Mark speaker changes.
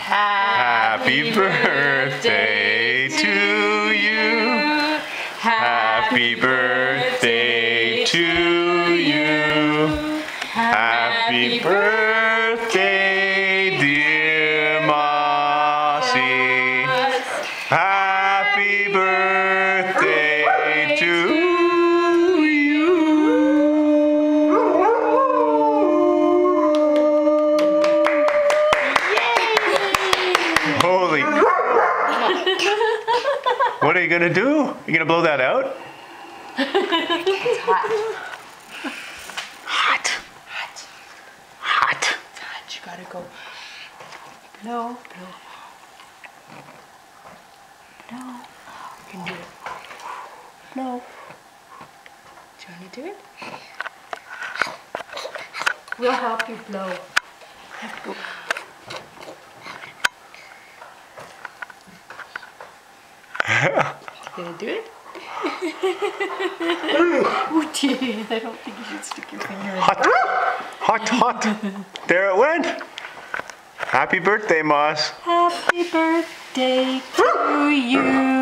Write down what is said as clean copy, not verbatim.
Speaker 1: Happy birthday to you. Happy birthday to you. Happy birthday, dear Mossy. Happy birthday to you. Holy. What are you going to do? You going to blow that out?
Speaker 2: It's hot.
Speaker 1: Hot.
Speaker 2: Hot.
Speaker 1: Hot.
Speaker 2: It's hot. You gotta go. Blow, blow. Blow. You can do it. Blow. Do you want to do it? We'll help you blow. Have to go. You gonna do it? Oh dear, I don't think you should stick your finger in.
Speaker 1: Hot. Hot, hot. There it went. Happy birthday, Moss.
Speaker 2: Happy birthday to you.